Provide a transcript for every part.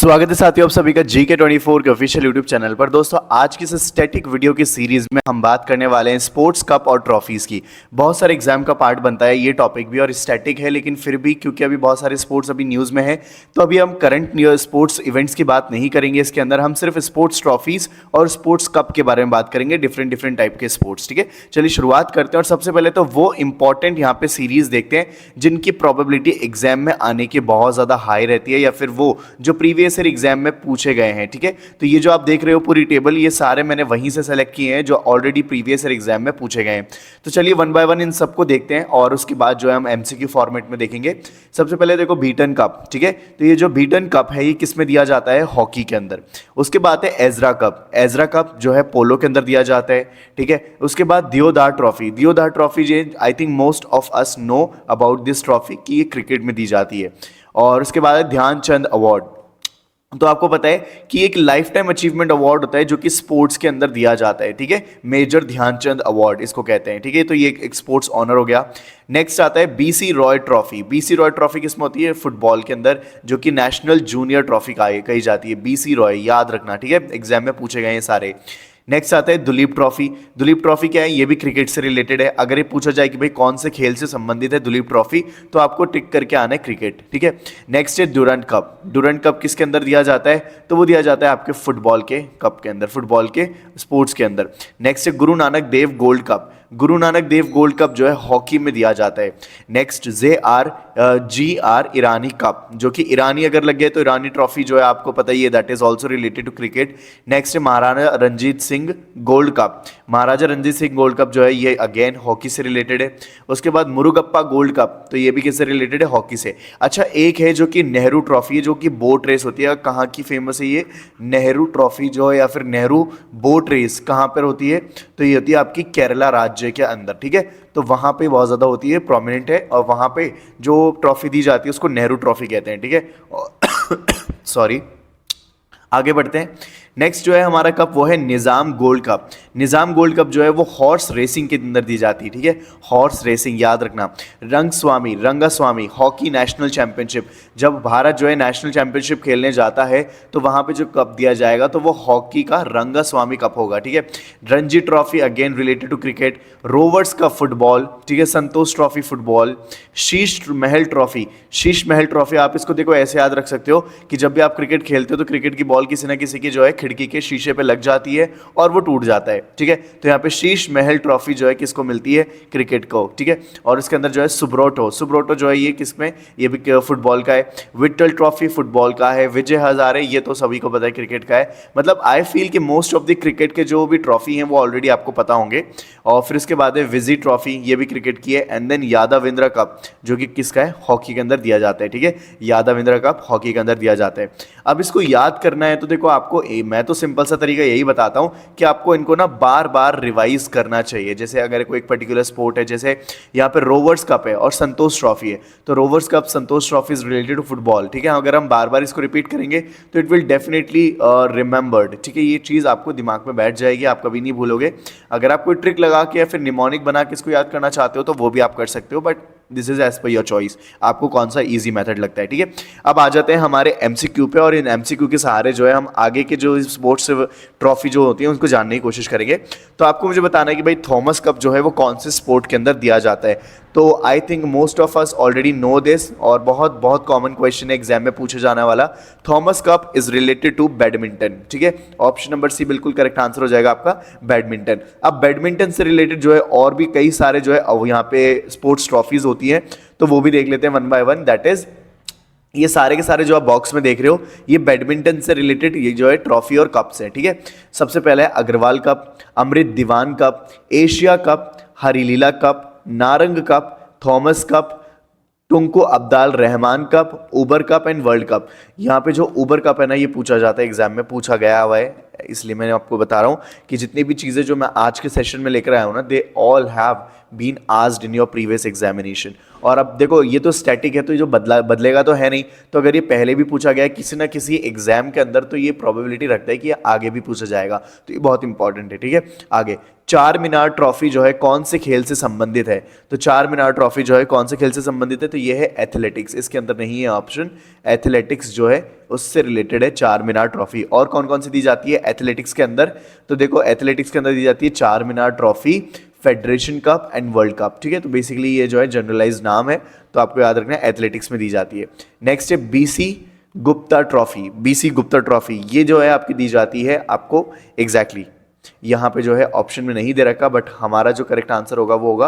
स्वागत है साथियों आप सभी का GK24 के ऑफिशियल यूट्यूब चैनल पर। दोस्तों आज की इस स्टैटिक वीडियो की सीरीज में हम बात करने वाले हैं स्पोर्ट्स कप और ट्रॉफीज की। बहुत सारे एग्जाम का पार्ट बनता है ये टॉपिक भी और स्टैटिक है, लेकिन फिर भी क्योंकि अभी बहुत सारे स्पोर्ट्स अभी न्यूज़ में है तो अभी हम करंट स्पोर्ट्स इवेंट्स की बात नहीं करेंगे। इसके अंदर हम सिर्फ स्पोर्ट्स ट्रॉफीज और स्पोर्ट्स कप के बारे में बात करेंगे, डिफरेंट टाइप के स्पोर्ट्स। ठीक है, चलिए शुरुआत करते हैं। और सबसे पहले तो वो इंपॉर्टेंट यहाँ पे सीरीज देखते हैं जिनकी प्रोबेबिलिटी एग्जाम में आने की बहुत ज़्यादा हाई रहती है, या फिर वो जो प्रीवियस ईयर एग्जाम में पूछे गए हैं। ठीक है, तो ये जो आप देख रहे हो पूरी टेबल, ये सारे मैंने वहीं से सेलेक्ट किए हैं जो ऑलरेडी प्रीवियस ईयर एग्जाम में पूछे गए हैं। तो चलिए वन बाय वन इन सबको देखते हैं और उसके बाद जो है हम एमसीक्यू फॉर्मेट में देखेंगे। सबसे पहले देखो बीटन कप। ठीक है, तो ये जो बीटन कप है ये किस में दिया जाता है? हॉकी के अंदर। उसके बाद है एजरा कप। एजरा कप जो है पोलो के अंदर दिया जाता है। ठीक है, उसके बाद दियोदार ट्रॉफी। दियोदार ट्रॉफी ये I think most of us know about this trophy कि ये क्रिकेट में दी जाती है। और उसके बाद है ध्यानचंद अवार्ड। तो आपको पता है कि एक लाइफ टाइम अचीवमेंट अवार्ड होता है जो कि स्पोर्ट्स के अंदर दिया जाता है। ठीक है, मेजर ध्यानचंद अवार्ड इसको कहते हैं। ठीक है, तो ये एक स्पोर्ट्स ऑनर हो गया। नेक्स्ट आता है BC Roy trophy. BC Roy trophy किसमें होती है? फुटबॉल के अंदर, जो कि नेशनल जूनियर ट्रॉफी कही जाती है। बीसी रॉय याद रखना, ठीक है, एग्जाम में पूछे गए हैं सारे। नेक्स्ट आता है दुलीप ट्रॉफी। दुलीप ट्रॉफी क्या है? ये भी क्रिकेट से रिलेटेड है। अगर ये पूछा जाए कि भाई कौन से खेल से संबंधित है दुलीप ट्रॉफी, तो आपको टिक करके आना है क्रिकेट। ठीक है, नेक्स्ट है डुरंट कप। डुरंट कप किसके अंदर दिया जाता है? तो वो दिया जाता है आपके फुटबॉल के कप के अंदर, फुटबॉल के स्पोर्ट्स के अंदर। नेक्स्ट है Guru Nanak Dev gold cup. Guru Nanak Dev gold cup जो है हॉकी में दिया जाता है। नेक्स्ट GR ईरानी कप, जो कि ईरानी अगर लग गए तो ईरानी ट्रॉफी जो है आपको पता ही है, that is also related to cricket. Next है Maharaja Ranjit Singh gold cup. Maharaja Ranjit Singh gold cup जो है ये अगेन हॉकी से रिलेटेड है। उसके बाद मुरुगप्पा गोल्ड कप, तो ये भी किससे रिलेटेड है? हॉकी से। अच्छा, एक है जो कि नेहरू ट्रॉफी है, जो कि बोट रेस होती है। कहाँ की फेमस है ये नेहरू ट्रॉफी जो है, या फिर नेहरू बोट रेस कहाँ पर होती है? तो ये होती है आपकी केरला राज्य के अंदर। ठीक है, तो वहां पे बहुत ज्यादा होती है, प्रोमिनेंट है, और वहां पे जो ट्रॉफी दी जाती है उसको नेहरू ट्रॉफी कहते हैं। ठीक है, सॉरी, आगे बढ़ते हैं। नेक्स्ट जो है हमारा कप वो है निज़ाम गोल्ड कप। निज़ाम गोल्ड कप जो है वो हॉर्स रेसिंग के अंदर दी जाती है। ठीक है, हॉर्स रेसिंग याद रखना। रंगास्वामी हॉकी नेशनल चैंपियनशिप, जब भारत जो है नेशनल चैंपियनशिप खेलने जाता है तो वहां पे जो कप दिया जाएगा तो वो हॉकी का रंगास्वामी कप होगा। ठीक है, Ranji trophy again related to cricket. Rovers cup football. ठीक है, संतोष trophy football. Sheesh Mahal trophy. Sheesh Mahal trophy आप इसको देखो ऐसे याद रख सकते हो कि जब भी आप क्रिकेट खेलते हो तो क्रिकेट की बॉल किसी ना किसी की जो है खिड़की के शीशे पे लग जाती है और वो टूट जाता है। ठीक है, तो यहाँ पे शीश महल ट्रॉफी जो है किसको मिलती है? क्रिकेट को। ठीक है, और इसके अंदर जो है सुब्रोटो जो है ये किसमें? ये भी फुटबॉल का है। विट्ठल ट्रॉफी फुटबॉल का है। विजय हजारे ये तो सभी को पता है क्रिकेट का है। मतलब आई फील कि मोस्ट ऑफ द क्रिकेट के जो भी ट्रॉफी हैं वो ऑलरेडी आपको पता होंगे। और फिर इसके बाद है विजी ट्रॉफी, ये भी क्रिकेट की है। एंड देन यादविंद्र कप जो कि किसका है? हॉकी के अंदर दिया जाता है। ठीक है, यादविंद्र कप हॉकी के अंदर दिया जाता है। अब इसको याद करना है तो देखो आपको मैं तो सिंपल सा तरीका यही बताता हूं कि आपको इनको ना बार बार रिवाइज करना चाहिए। जैसे अगर कोई एक पर्टिकुलर स्पोर्ट है, जैसे यहाँ पे रोवर्स कप है और संतोष ट्रॉफी है, तो rovers cup Santosh trophy is related to football. ठीक है, अगर हम बार बार इसको रिपीट करेंगे तो इट विल डेफिनेटली रिमेंबर्ड। ठीक है, ये चीज़ आपको दिमाग में बैठ जाएगी, आप कभी नहीं भूलोगे। अगर आप कोई ट्रिक लगा के या फिर निमोनिक बना के इसको याद करना चाहते हो तो वो भी आप कर सकते हो, but this is as per your choice, आपको कौन सा इजी मेथड लगता है। ठीक है, अब आ जाते हैं हमारे एमसीक्यू पे, और इन एमसीक्यू के सहारे जो है हम आगे के जो स्पोर्ट्स ट्रॉफी जो होती है उनको जानने की कोशिश करेंगे। तो आपको मुझे बताना है कि भाई थॉमस कप जो है वो कौन से स्पोर्ट के अंदर दिया जाता है। तो I think most of us already know this, और बहुत बहुत कॉमन क्वेश्चन है एग्जाम में पूछे जाने वाला। Thomas cup is related to badminton. ठीक है, ऑप्शन नंबर सी बिल्कुल करेक्ट आंसर हो जाएगा आपका, बैडमिंटन। अब बैडमिंटन से रिलेटेड जो है और भी कई सारे जो है यहाँ पे स्पोर्ट्स ट्रॉफीज होती हैं, तो वो भी देख लेते हैं one by one. That is ये सारे के सारे जो आप बॉक्स में देख रहे हो ये बैडमिंटन से रिलेटेड ये जो है ट्रॉफी और कप्स है। ठीक है, सबसे पहले है Agarwal cup, Amrit Diwan cup, Asia cup, Harilila cup, Narang cup, Thomas cup, Tunku Abdul Rahman cup, Uber cup and world cup. यहाँ पे जो उबर कप है ना ये पूछा जाता है, एग्जाम में पूछा गया हुआ है, इसलिए मैंने आपको बता रहा हूँ कि जितनी भी चीज़ें जो मैं आज के सेशन में लेकर आया हूँ ना, they all have been asked in your previous examination. और अब देखो ये तो स्टैटिक है, तो ये जो बदलेगा तो है नहीं, तो अगर ये पहले भी पूछा गया है किसी ना किसी एग्जाम के अंदर तो ये प्रोबेबिलिटी रखता है कि ये आगे भी पूछा जाएगा, तो ये बहुत इंपॉर्टेंट है। ठीक है, आगे चार मीनार ट्रॉफी जो है कौन से खेल से संबंधित है? तो चार मीनार ट्रॉफी जो है कौन से खेल से संबंधित है? तो ये है एथलेटिक्स, इसके अंदर नहीं है ऑप्शन, एथलेटिक्स जो है उससे रिलेटेड है चार मीनार ट्रॉफी। और कौन कौन सी दी जाती है एथलेटिक्स के अंदर? तो देखो एथलेटिक्स के अंदर दी जाती है Charminar trophy, federation cup and world cup. ठीक है, तो बेसिकली ये जो है जनरलाइज नाम है, तो आपको याद रखना है एथलेटिक्स में दी जाती है। नेक्स्ट है BC Gupta trophy. BC Gupta trophy ये जो है आपकी दी जाती है आपको एग्जैक्टली यहाँ पे जो है ऑप्शन में नहीं दे रखा, बट हमारा जो करेक्ट आंसर होगा वो होगा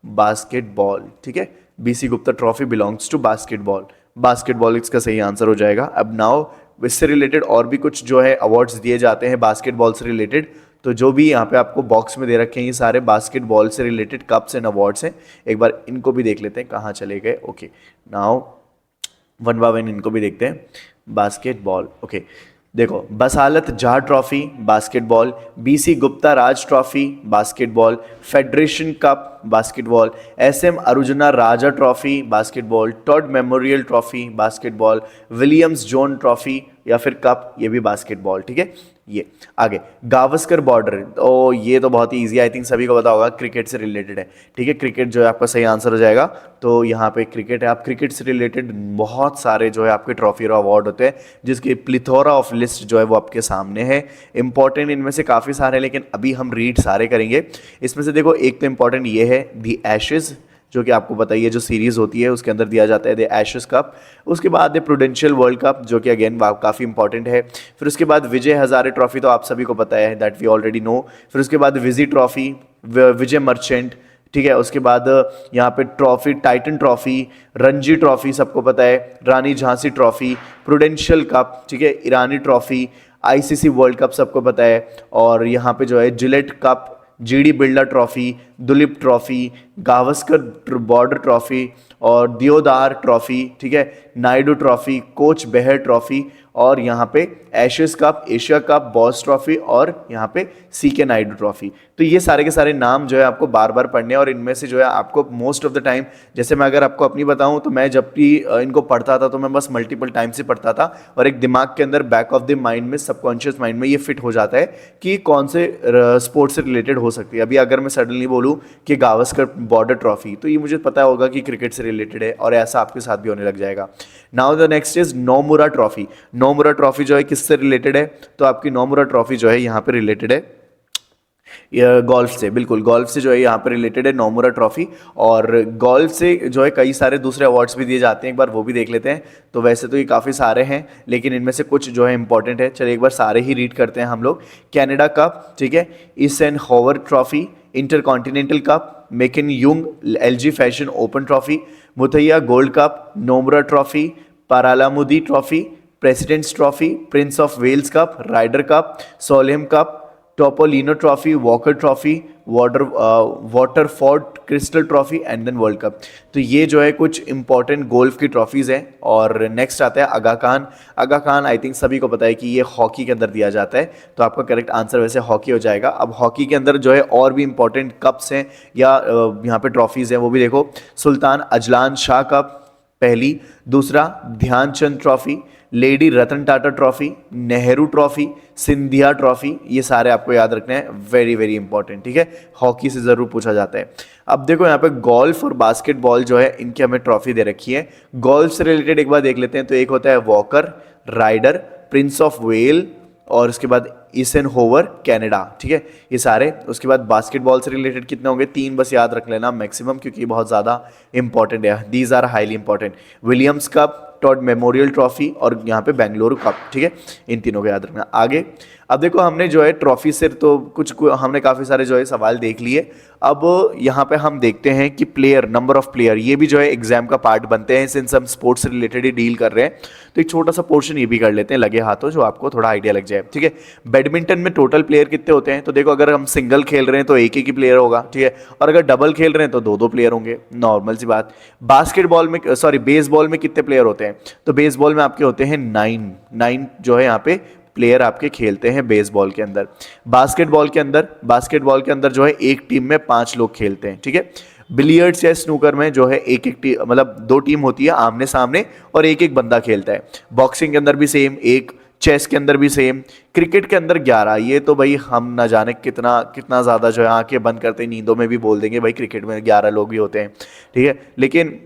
बास्केटबॉल। ठीक है, BC Gupta trophy belongs to basketball. Basketball इसका सही आंसर हो जाएगा। अब नाउ इससे रिलेटेड और भी कुछ जो है अवार्ड्स दिए जाते हैं बास्केटबॉल से रिलेटेड, तो जो भी यहाँ पे आपको बॉक्स में दे रखे हैं ये सारे बास्केटबॉल से रिलेटेड कप्स एंड अवार्ड्स हैं। एक बार इनको भी देख लेते हैं कहाँ चले गए। Okay, now one by one इनको भी देखते हैं। बास्केटबॉल, ओके, देखो Basalat Jah trophy basketball, BC Gupta Raj trophy basketball, federation cup basketball, SM Arjuna Raja trophy basketball, Todd memorial trophy basketball, Williams Jones trophy या फिर कप, ये भी बास्केटबॉल। ठीक है, ये आगे गावस्कर बॉर्डर, ओ ये तो बहुत ही इजी, आई थिंक सभी को पता होगा, क्रिकेट से रिलेटेड है। ठीक है, क्रिकेट जो है आपका सही आंसर हो जाएगा। तो यहाँ पे क्रिकेट है, आप क्रिकेट से रिलेटेड बहुत सारे जो है आपके ट्रॉफी और अवार्ड होते हैं, जिसकी प्लिथोरा ऑफ लिस्ट जो है वो आपके सामने है। इंपॉर्टेंट इनमें से काफ़ी सारे हैं, लेकिन अभी हम रीड सारे करेंगे। इसमें से देखो एक तो इंपॉर्टेंट ये है दी एशेज, जो कि आपको पता ही है जो सीरीज होती है उसके अंदर दिया जाता है द एशेस कप। उसके बाद है प्रूडेंशियल वर्ल्ड कप, जो कि अगेन काफ़ी इंपॉर्टेंट है। फिर उसके बाद विजय हजारे ट्रॉफी, तो आप सभी को पता है, दैट वी ऑलरेडी नो। फिर उसके बाद विजी ट्रॉफी, विजय मर्चेंट। ठीक है, उसके बाद यहाँ पे trophy Titan trophy, Ranji trophy सबको पता है, रानी झांसी ट्रॉफी, प्रूडेंशियल कप, ठीक है, ईरानी ट्रॉफी, आईसीसी वर्ल्ड कप सबको पता है। और यहाँ पे जो है Gillette cup, GD Birla trophy, Duleep trophy, Gavaskar border trophy और दियोदार ट्रॉफी। ठीक है, Naidu trophy, coach Behar trophy, और यहाँ पे ashes cup, Asia cup, boss trophy और यहाँ पे सीके नायडू ट्रॉफी। तो ये सारे के सारे नाम जो है आपको बार बार पढ़ने हैं, और इनमें से जो है आपको मोस्ट ऑफ द टाइम, जैसे मैं अगर आपको अपनी बताऊं तो मैं जब भी इनको पढ़ता था तो मैं बस मल्टीपल टाइम से पढ़ता था, और एक दिमाग के अंदर बैक ऑफ द माइंड में, सबकॉन्शियस माइंड में ये फिट हो जाता है कि कौन से स्पोर्ट्स से रिलेटेड हो सकती है। अभी अगर मैं सडनली बोलूँ कि गावस्कर बॉर्डर ट्रॉफी, तो ये मुझे पता होगा कि क्रिकेट से रिलेटेड है, और ऐसा आपके साथ भी होने लग जाएगा। Now the next is Nomura trophy. Nomura trophy जो है किससे रिलेटेड है? तो आपकी नोमुरा ट्रॉफी जो है यहाँ पे रिलेटेड है गोल्फ से, बिल्कुल गोल्फ से जो है यहाँ पे रिलेटेड है नोमुरा ट्रॉफी। और गोल्फ से जो है कई सारे दूसरे अवार्ड्स भी दिए जाते हैं, एक बार वो भी देख लेते हैं। तो वैसे तो ये काफ़ी सारे हैं, लेकिन इनमें से कुछ जो है इंपॉर्टेंट है, चलिए एक बार सारे ही रीड करते हैं हम लोग। कैनेडा कप, ठीक है, ईसेनहोवर ट्रॉफी, इंटरकॉन्टिनेंटल कप, मेकिन युंग LG fashion open trophy, Muthiah gold cup, Nomura trophy, पारालामुदी trophy, presidents trophy, prince of Wales cup, Ryder cup, Solheim cup, Topolino trophy, Walker trophy, Waterford crystal trophy and then world cup. तो ये जो है कुछ important golf की trophies हैं। और next आता है आगा खान। आगा खान आई थिंक सभी को पता है कि ये हॉकी के अंदर दिया जाता है, तो आपका करेक्ट आंसर वैसे हॉकी हो जाएगा। अब हॉकी के अंदर जो है और भी इंपॉर्टेंट कप्स हैं या यहाँ पे ट्रॉफीज़ हैं, वो भी देखो। सुल्तान अजलान शाह कप पहली, दूसरा Dhyanchand trophy, lady Ratan Tata trophy, Nehru trophy, Scindia trophy, ये सारे आपको याद रखने हैं, वेरी वेरी इंपॉर्टेंट। ठीक है, हॉकी से ज़रूर पूछा जाता है। अब देखो यहाँ पे गोल्फ और बास्केटबॉल जो है इनकी हमें ट्रॉफी दे रखी है। गोल्फ से रिलेटेड एक बार देख लेते हैं, तो एक होता है walker, rider, prince of Wales, और उसके बाद ईसेनहोवर कनाडा। ठीक है, ये सारे। उसके बाद बास्केटबॉल से रिलेटेड कितने होंगे? 3 बस याद रख लेना मैक्सिमम, क्योंकि ये बहुत ज़्यादा इंपॉर्टेंट है, these are highly important. Williams cup, Todd memorial trophy और यहाँ पे बेंगलुरु कप। ठीक है, इन तीनों को याद रखना। आगे अब देखो हमने जो है ट्रॉफी से तो हमने काफ़ी सारे जो है सवाल देख लिए। अब यहाँ पे हम देखते हैं कि प्लेयर, नंबर ऑफ प्लेयर, ये भी जो है एग्जाम का पार्ट बनते हैं, सिंस हम स्पोर्ट्स से रिलेटेड ही डील कर रहे हैं। तो एक छोटा सा पोर्शन ये भी कर लेते हैं लगे हाथों, जो आपको थोड़ा आइडिया लग जाए। ठीक है, बैडमिंटन में टोटल प्लेयर कितने होते हैं? तो देखो अगर हम सिंगल खेल रहे हैं तो एक ही प्लेयर होगा, ठीक है, और अगर डबल खेल रहे हैं तो 2 प्लेयर होंगे, नॉर्मल सी बात। बास्केटबॉल में, सॉरी बेसबॉल में कितने प्लेयर होते हैं? तो बेसबॉल में आपके होते हैं 9 जो है यहाँ पे प्लेयर आपके खेलते हैं बेसबॉल के अंदर। बास्केटबॉल के अंदर जो है एक टीम में 5 लोग खेलते हैं। ठीक है, बिलियर्ड्स या स्नूकर में जो है एक टीम, मतलब 2 टीम होती है आमने सामने, और एक बंदा खेलता है। बॉक्सिंग के अंदर भी सेम 1, चेस के अंदर भी सेम, क्रिकेट के अंदर 11। ये तो भाई हम ना जाने कितना ज़्यादा जो है आंखें बंद करते नींदों में भी बोल देंगे भाई क्रिकेट में 11 लोग भी होते हैं। ठीक है, लेकिन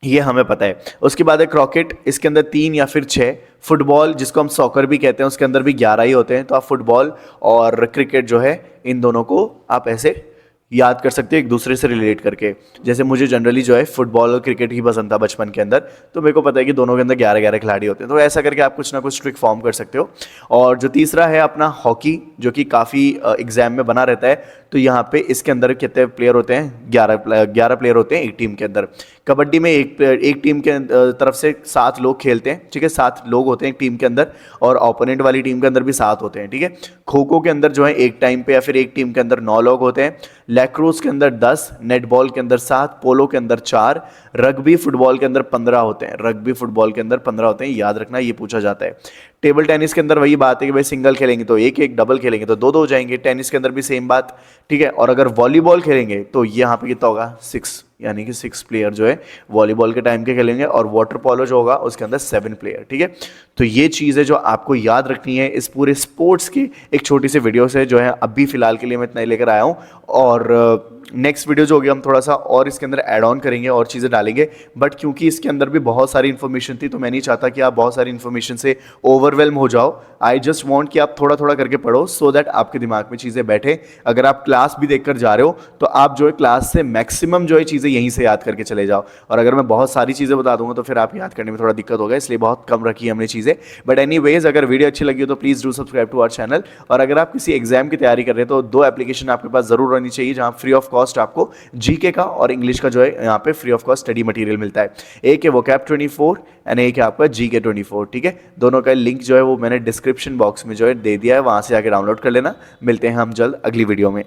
ये हमें पता है। उसके बाद है क्रिकेट, इसके अंदर 3 या फिर 6। फुटबॉल जिसको हम सॉकर भी कहते हैं, उसके अंदर भी 11 ही होते हैं। तो आप फुटबॉल और क्रिकेट जो है, इन दोनों को आप ऐसे याद कर सकते हो एक दूसरे से रिलेट करके। जैसे मुझे जनरली जो है फुटबॉल और क्रिकेट ही पसंद था बचपन के अंदर, तो मेरे को पता है कि दोनों के अंदर 11-11 खिलाड़ी होते हैं। तो ऐसा करके आप कुछ ना कुछ ट्रिक फॉर्म कर सकते हो। और जो तीसरा है अपना हॉकी, जो कि काफ़ी एग्जाम में बना रहता है। तो यहाँ पे इसके अंदर कितने प्लेयर होते हैं? 11 प्लेयर होते हैं एक टीम के अंदर। कबड्डी में एक टीम के तरफ से 7 लोग खेलते हैं, ठीक है, 7 लोग होते हैं एक टीम के अंदर, और ओपोनेंट वाली टीम के अंदर भी 7 होते हैं, ठीक है। खो खो के अंदर जो है एक टाइम पे या फिर एक टीम के अंदर 9 लोग होते हैं। लैक्रोस के अंदर 10, नेटबॉल के अंदर 7, पोलो के अंदर 4, रग्बी फुटबॉल के अंदर 15 होते हैं। रग्बी फुटबॉल के अंदर 15 होते हैं, याद रखना, ये पूछा जाता है। टेबल टेनिस के अंदर वही बात है कि भाई सिंगल खेलेंगे तो एक एक, डबल खेलेंगे तो 2-2 हो जाएंगे। टेनिस के अंदर भी सेम बात, ठीक है। और अगर वॉलीबॉल खेलेंगे तो यहाँ पे कितना होगा? 6, यानी कि 6 प्लेयर जो है वॉलीबॉल के टाइम के खेलेंगे। और वाटर पोलो जो होगा उसके अंदर 7 प्लेयर, ठीक है। तो ये चीज़ है जो आपको याद रखनी है इस पूरे स्पोर्ट्स की एक छोटी सी वीडियो से, जो है अभी फिलहाल के लिए मैं इतना ही लेकर आया हूँ। और नेक्स्ट वीडियो जो होगी हम थोड़ा सा और इसके अंदर ऐड ऑन करेंगे और चीज़ें डालेंगे। बट क्योंकि इसके अंदर भी बहुत सारी इन्फॉर्मेशन थी, तो मैं नहीं चाहता कि आप बहुत सारी इन्फॉर्मेशन से ओवरवेल्म हो जाओ। आई जस्ट वांट कि आप थोड़ा थोड़ा करके पढ़ो, सो दैट आपके दिमाग में चीज़ें बैठे। अगर आप क्लास भी देखकर जा रहे हो तो आप जो है क्लास से मैक्सिमम जो है चीज़ें यहीं से याद करके चले जाओ। और अगर मैं बहुत सारी चीज़ें बता दूंगा तो फिर आप याद करने में थोड़ा दिक्कत होगा, इसलिए बहुत कम रखी है हमने चीज़ें। बट एनीवेज, अगर वीडियो अच्छी लगी हो तो please do subscribe to our channel. और अगर आप किसी एग्जाम की तैयारी कर रहे हैं तो 2 एप्लीकेशन आपके पास जरूर रहनी चाहिए, जहाँ फ्री ऑफ कॉस्ट आपको जीके का और इंग्लिश का जो है यहाँ पे free of cost study material मिलता है। एक है वोकैब 24 एंड एक है आपका जीके 24, ठीक है। दोनों का लिंक जो है वो मैंने डिस्क्रिप्शन बॉक्स में जो है दे दिया है, वहाँ से आके डाउनलोड कर लेना। मिलते हैं हम जल्द अगली वीडियो में।